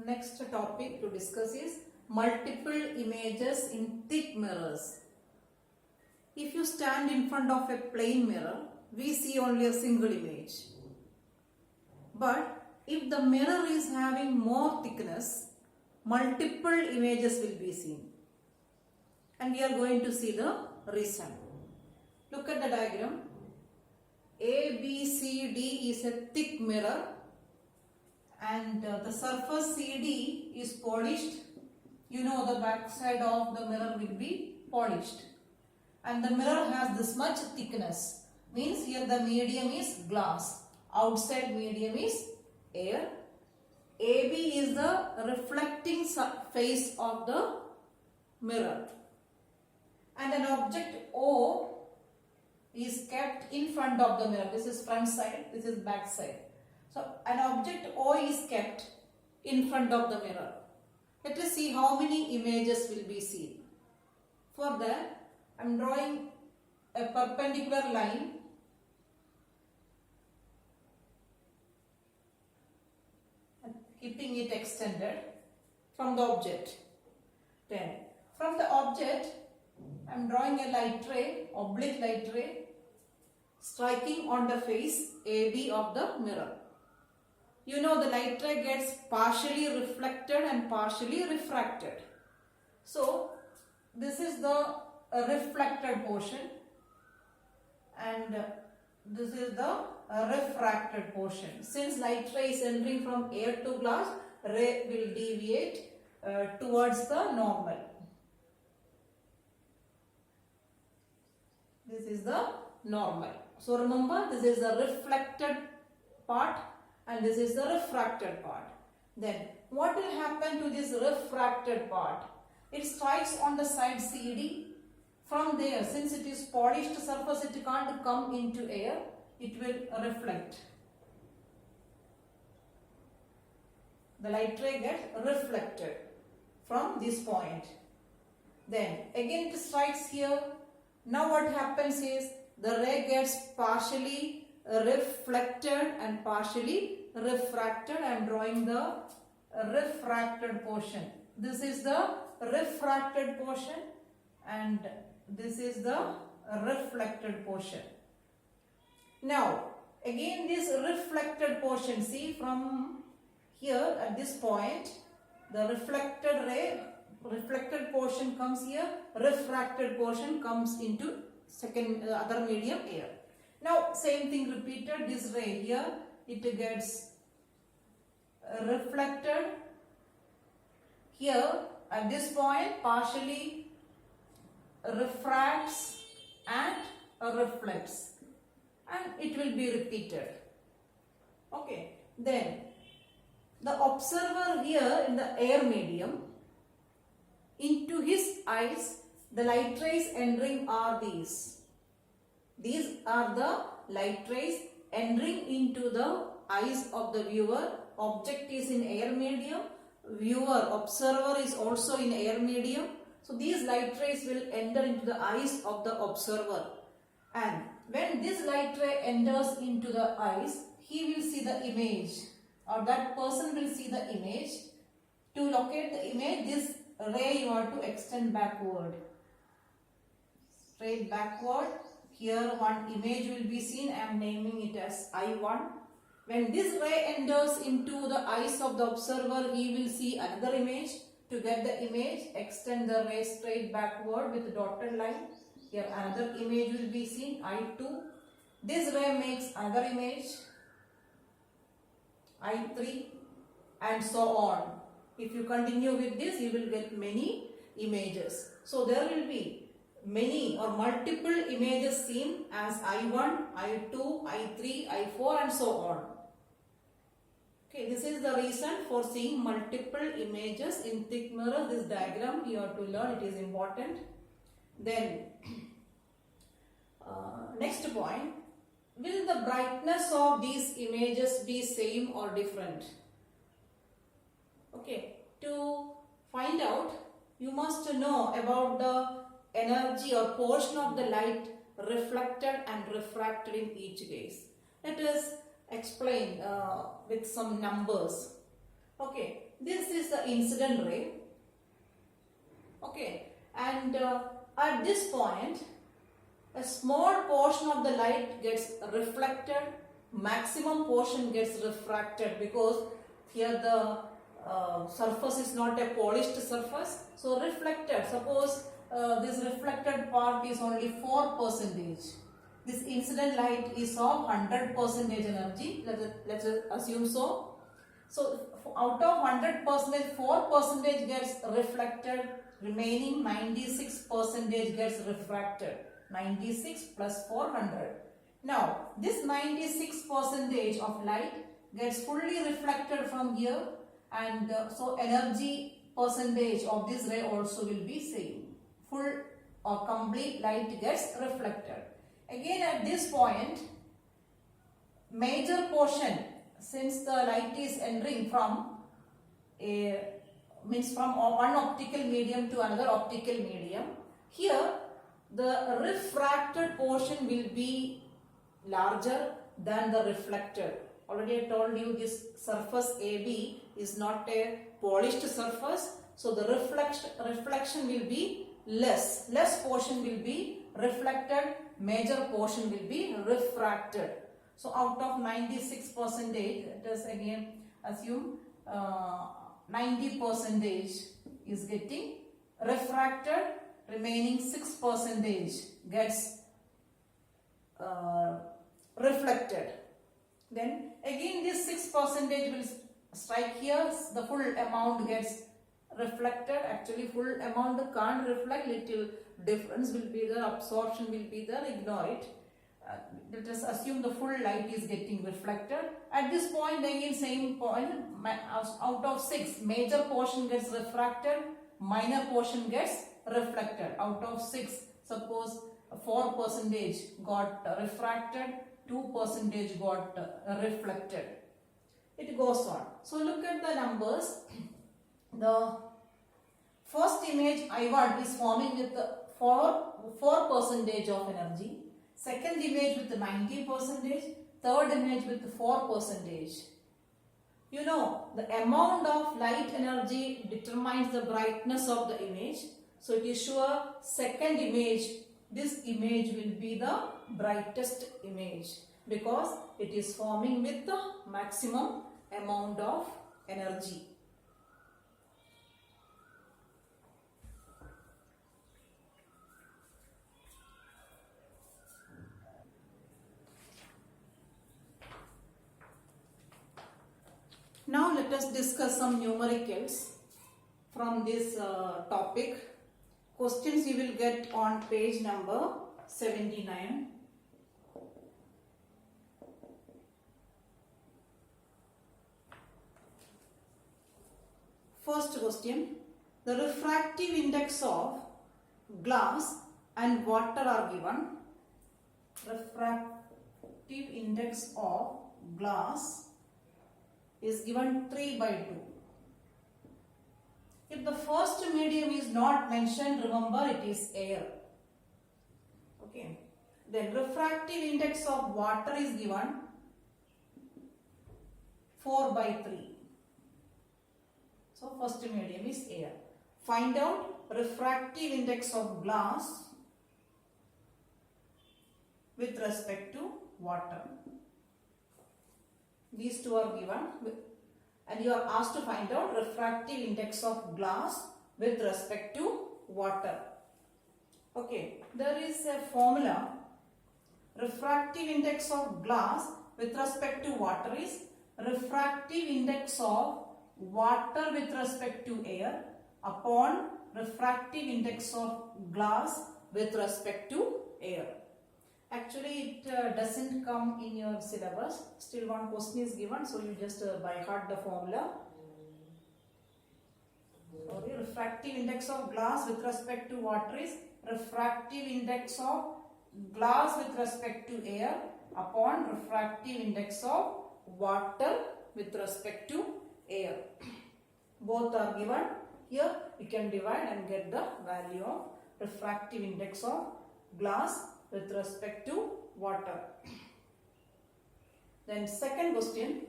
next topic to discuss is multiple images in thick mirrors. If you stand in front of a plain mirror, we see only a single image. But if the mirror is having more thickness, multiple images will be seen. And we are going to see the reason. Look at the diagram. A, B, C, D is a thick mirror and the surface CD is polished. You know the back side of the mirror will be polished. And the mirror has this much thickness. Means here the medium is glass. Outside medium is air. AB is the reflecting face of the mirror. And an object O is kept in front of the mirror. This is front side, this is back side. So an object O is kept in front of the mirror. Let us see how many images will be seen. For that, I am drawing a perpendicular line and keeping it extended from the object. Then from the object, I am drawing a light ray, oblique light ray, striking on the face AB of the mirror. You know the light ray gets partially reflected and partially refracted. So this is the reflected portion and this is the refracted portion. Since light ray is entering from air to glass, ray will deviate towards the normal. This is the normal. So remember, this is the reflected part and this is the refracted part. Then what will happen to this refracted part? It strikes on the side CD. From there, since it is polished surface, it can't come into air. It will reflect. The light ray gets reflected from this point. Then again it strikes here. Now what happens is the ray gets partially reflected and partially refracted. I am drawing the refracted portion. This is the refracted portion and this is the reflected portion. Now again this reflected portion, see from here at this point the reflected portion comes here, refracted portion comes into other medium air. Now same thing repeated, this ray here it gets reflected here at this point, partially refracts and reflects and it will be repeated. Okay, then the observer here in the air medium, into his eyes the light rays entering are these. These are the light rays entering into the eyes of the viewer. Object is in air medium, viewer, observer is also in air medium. So these light rays will enter into the eyes of the observer. And when this light ray enters into the eyes, he will see the image or that person will see the image. To locate the image, this ray you have to extend backward. Straight backward. Here one image will be seen. I am naming it as I1. When this ray enters into the eyes of the observer, he will see another image. To get the image, extend the ray straight backward with a dotted line. Here another image will be seen, I2. This ray makes another image, I3, and so on. If you continue with this, you will get many images. So there will be many or multiple images seen as I1, I2, I3, I4 and so on. Okay, this is the reason for seeing multiple images in thick mirror. This diagram you have to learn, it is important. Then next point, will the brightness of these images be same or different? Okay, to find out, you must know about the energy or portion of the light reflected and refracted in each case. Let us explain with some numbers. Okay, this is the incident ray. Okay, and at this point, a small portion of the light gets reflected, maximum portion gets refracted, because here the surface is not a polished surface. So reflected, suppose this reflected part is only 4%. This incident light is of 100% energy. Let's assume so. So out of 100%, 4% gets reflected, remaining 96% gets refracted. 96 plus 400. Now this 96% of light gets fully reflected from here, and so energy percentage of this ray also will be same. Full or complete light gets reflected. Again at this point, major portion, since the light is entering from one optical medium to another optical medium, here the refracted portion will be larger than the reflected. Already I told you this surface AB is not a polished surface, so the reflection will be less. Less portion will be reflected, major portion will be refracted. So out of 96%, let us again assume 90% is getting refracted, remaining 6% gets reflected. Then again this 6% will strike here, the full amount gets reflected. Actually full amount can't reflect, little difference will be there, absorption will be there, ignore it. Let us assume the full light is getting reflected. At this point again same point, out of 6, major portion gets refracted, minor portion gets reflected. Out of 6, suppose 4% got refracted, 2% got reflected. It goes on. So look at the numbers. The first image I1 is forming with 4% of energy. Second image with 90%, third image with 4%. You know, the amount of light energy determines the brightness of the image. So it is sure second image, this image will be the brightest image, because it is forming with the maximum amount of energy. Now let us discuss some numericals from this topic. Questions you will get on page number 79. First question, the refractive index of glass and water are given. Refractive index of glass is given 3/2. If the first medium is not mentioned, remember it is air. Okay. Then refractive index of water is given 4/3. So first medium is air. Find out refractive index of glass with respect to water. These two are given, and you are asked to find out refractive index of glass with respect to water. Okay, there is a formula. Refractive index of glass with respect to water is refractive index of water with respect to air upon refractive index of glass with respect to air. Actually, it doesn't come in your syllabus. Still one question is given, so you just by heart the formula. Sorry, refractive index of glass with respect to water is refractive index of glass with respect to air upon refractive index of water with respect to air. Both are given. Here we can divide and get the value of refractive index of glass with respect to water. Then second question,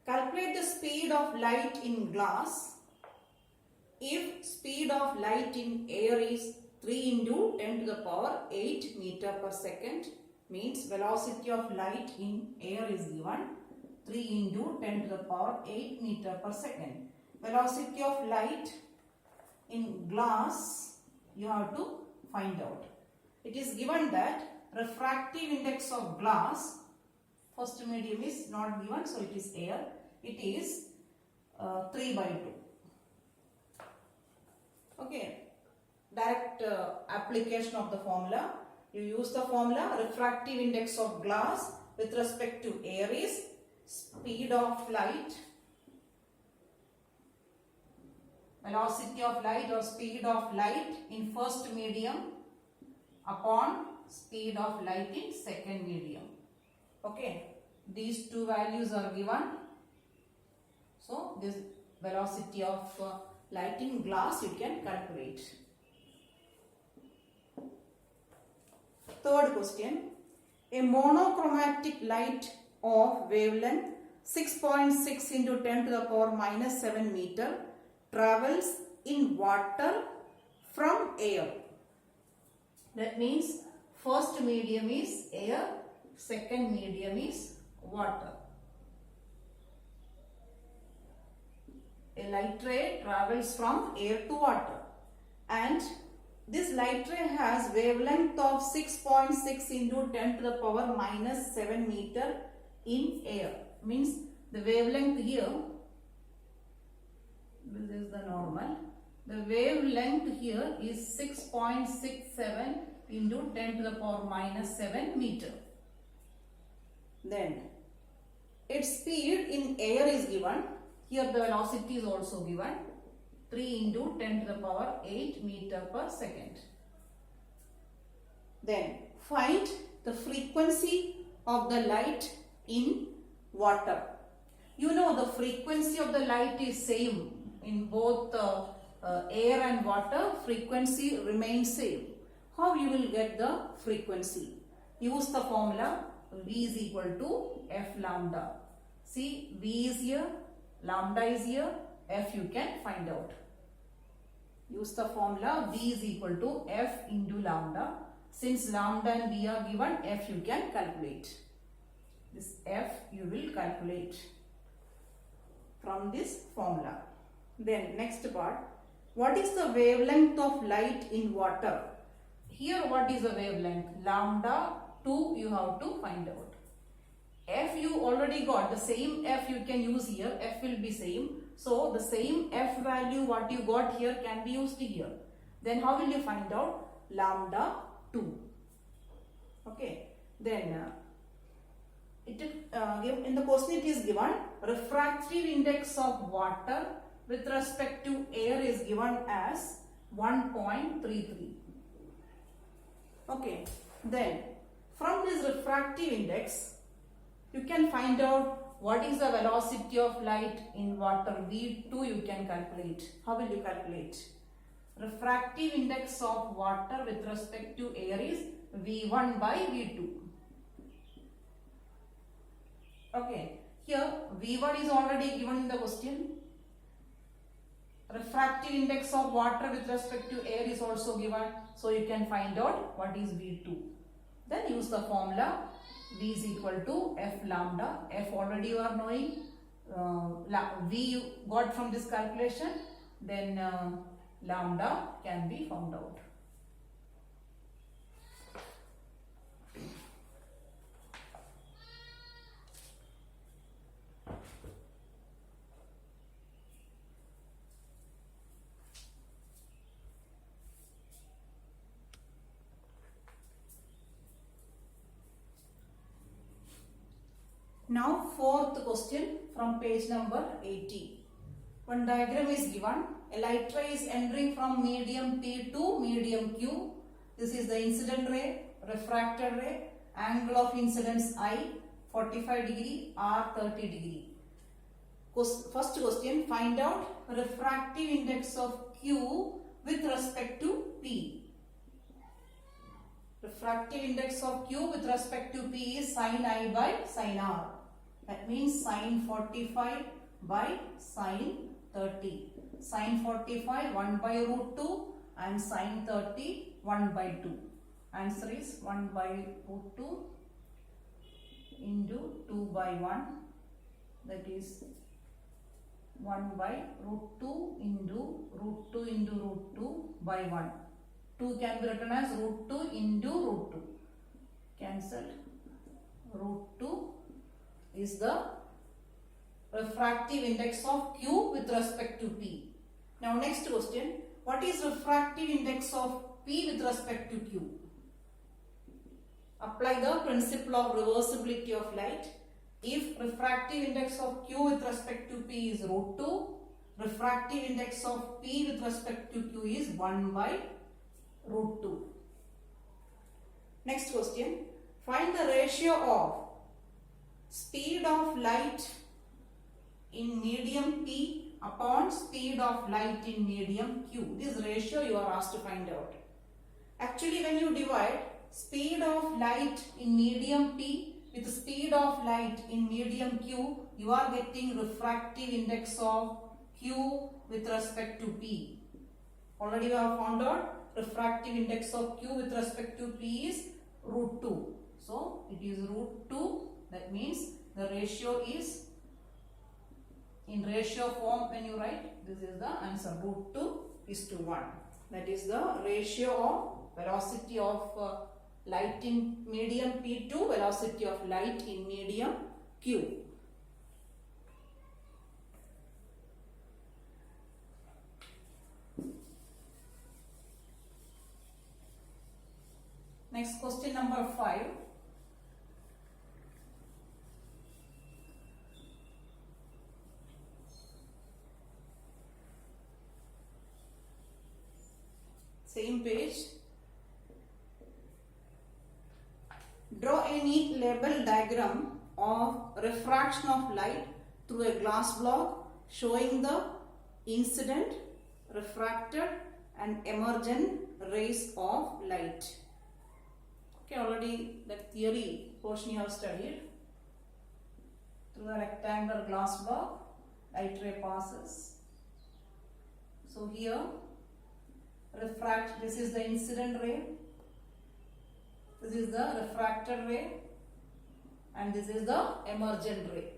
calculate calculate the speed of light in glass. If speed of light in air is 3 into 10 to the power 8 meter per second, means velocity of light in air is given 3 into 10 to the power 8 meter per second. Velocity of light in glass you have to find out. It is given that refractive index of glass, first medium is not given, so it is air. It is 3 by 2. Okay. Direct application of the formula. You use the formula. Refractive index of glass with respect to air is speed of light, velocity of light or speed of light in first medium upon speed of light in second medium. Okay. These two values are given. So this velocity of light in glass you can calculate. Third question. A monochromatic light of wavelength 6.6 into 10 to the power minus 7 meter travels in water from air. That means first medium is air, second medium is water. A light ray travels from air to water, and this light ray has wavelength of 6.6 into 10 to the power minus 7 meter in air. Means the wavelength here, this is the normal. The wavelength here is 6.67 into 10 to the power minus 7 meter. Then its speed in air is given. Here the velocity is also given. 3 into 10 to the power 8 meter per second. Then find the frequency of the light in water. You know the frequency of the light is same in both air and water. Frequency remains same. How you will get the frequency? Use the formula V is equal to F lambda. See, V is here, lambda is here, F you can find out. Use the formula V is equal to F into lambda. Since lambda and V are given, F you can calculate. This F you will calculate from this formula. Then next part, what is the wavelength of light in water? Here what is the wavelength? Lambda 2 you have to find out. F you already got, the same F you can use here, F will be same. So the same F value what you got here can be used here. Then how will you find out? Lambda 2. Okay. Then in the question it is given refractive index of water with respect to air is given as 1.33. Okay. Then from this refractive index you can find out what is the velocity of light in water. V2 you can calculate. How will you calculate? Refractive index of water with respect to air is V1 by V2. Okay. Here V1 is already given in the question. Refractive index of water with respect to air is also given. So you can find out what is V2. Then use the formula V is equal to F lambda. F already you are knowing. V you got from this calculation. Then lambda can be found out. Now fourth question from page number 80. One diagram is given. A light ray is entering from medium P to medium Q. This is the incident ray, refracted ray, angle of incidence I 45 degree, R 30 degree. First question, find out refractive index of Q with respect to P. Refractive index of Q with respect to P is sin I by sin R. That means sin 45 by sine 30. Sine 45 1 by root 2 and sine 30 1 by 2. Answer is 1 by root 2 into 2 by 1, that is 1 by root 2 into root 2 into root 2 by 1. 2 can be written as root 2 into root 2. Cancelled. Root 2 is the refractive index of Q with respect to P. Now next question, what is refractive index of P with respect to Q? Apply the principle of reversibility of light. If refractive index of Q with respect to P is root 2, refractive index of P with respect to Q is 1 by root 2. Next question, find the ratio of speed of light in medium P upon speed of light in medium Q. This ratio you are asked to find out. Actually, when you divide speed of light in medium P with speed of light in medium Q, you are getting refractive index of Q with respect to P. Already we have found out refractive index of Q with respect to P is root 2. So it is root 2. That means the ratio is in ratio form. When you write, this is the answer, root 2 is to 1. That is the ratio of velocity of light in medium P to velocity of light in medium Q. Next question number 5. Same page. Draw a neat label diagram of refraction of light through a glass block showing the incident, refracted and emergent rays of light. Okay, already that theory portion you have studied. Through the rectangular glass block, light ray passes. So here, this is the incident ray. This is the refracted ray and this is the emergent ray.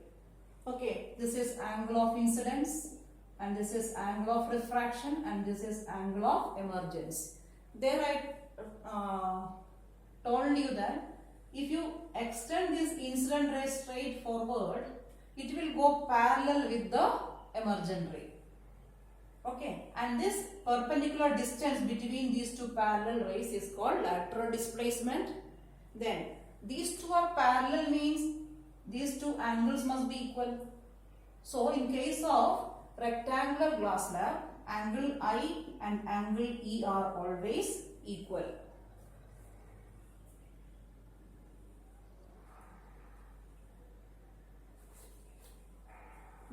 Okay, this is angle of incidence and this is angle of refraction and this is angle of emergence. There I told you that if you extend this incident ray straight forward, it will go parallel with the emergent ray. Okay, and this perpendicular distance between these two parallel rays is called lateral displacement. Then these two are parallel means these two angles must be equal. So in case of rectangular glass slab, angle I and angle E are always equal.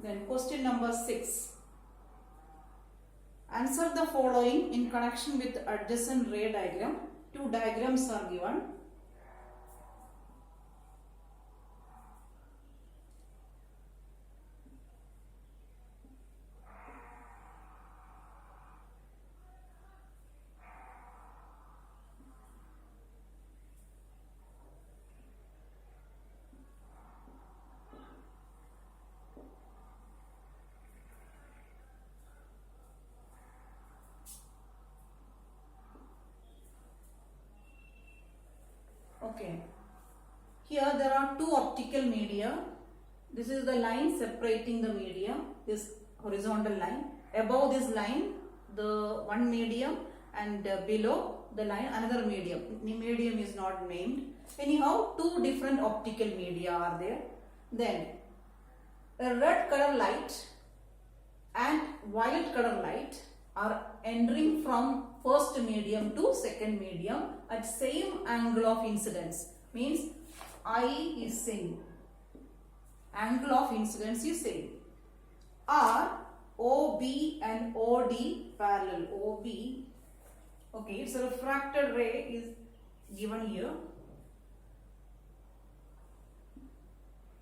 Then question number 6. Answer the following in connection with adjacent ray diagram. Two diagrams are given. Okay, here there are two optical media. This is the line separating the media, this horizontal line. Above this line, the one medium, and below the line another medium. The medium is not named. Anyhow, two different optical media are there. Then a red color light and violet color light are entering from first medium to second medium at same angle of incidence. Means I is same, angle of incidence is same. Are OB and OD parallel. OB, okay, it's a refracted ray is given here.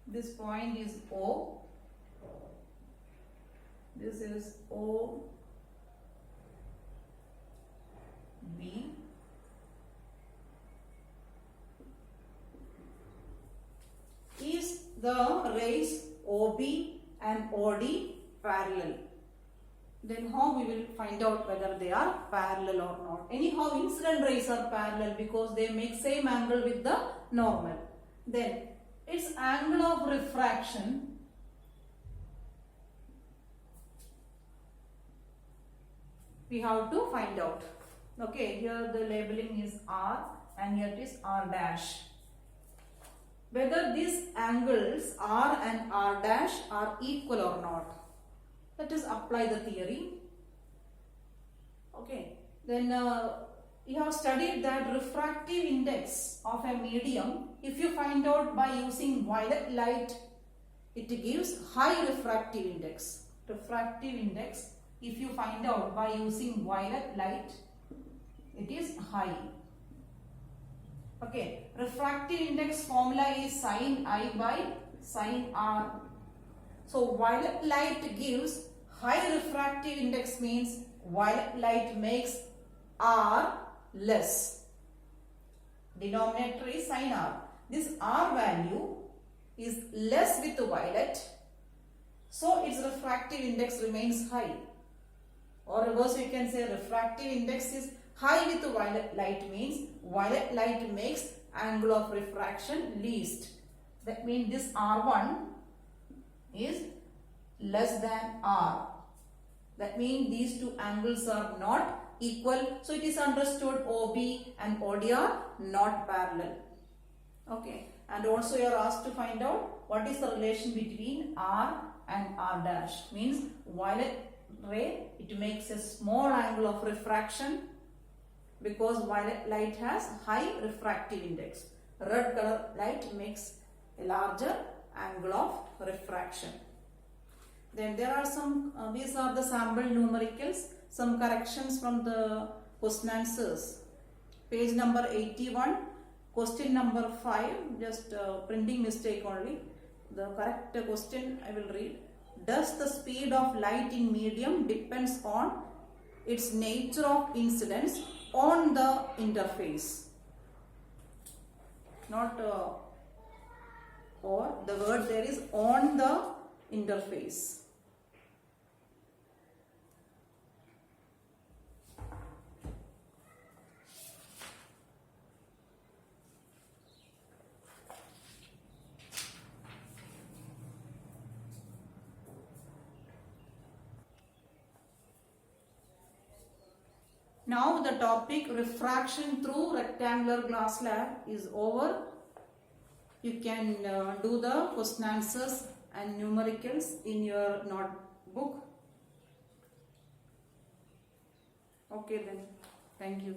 This point is O This is O B. Is the rays OB and OD parallel? Then how we will find out whether they are parallel or not. Anyhow, incident rays are parallel because they make same angle with the normal. Then its angle of refraction we have to find out. Okay, here the labeling is R and here it is R dash. Whether these angles R and R dash are equal or not. Let us apply the theory. Okay, then you have studied that refractive index of a medium, if you find out by using violet light, it gives high refractive index. Refractive index, if you find out by using violet light, it is high. Okay, refractive index formula is sin I by sin R. So violet light gives high refractive index, means violet light makes R less. Denominator is sin R. This R value is less with violet, so its refractive index remains high. Or reverse, you can say refractive index is high with violet light, means violet light makes angle of refraction least. That means this R1 is less than R. That means these two angles are not equal. So it is understood OB and OD are not parallel. Okay. And also you are asked to find out what is the relation between R and R dash. Means violet ray, it makes a small angle of refraction because violet light has high refractive index. Red color light makes a larger angle of refraction. Then there are some, these are the sample numericals, some corrections from the question answers. Page number 81, question number 5, just printing mistake only. The correct question I will read. Does the speed of light in medium depends on its nature of incidence on the interface? Not or, the word there is on the interface. Now the topic refraction through rectangular glass slab is over. You can do the question answers and numericals in your notebook. Okay then, thank you.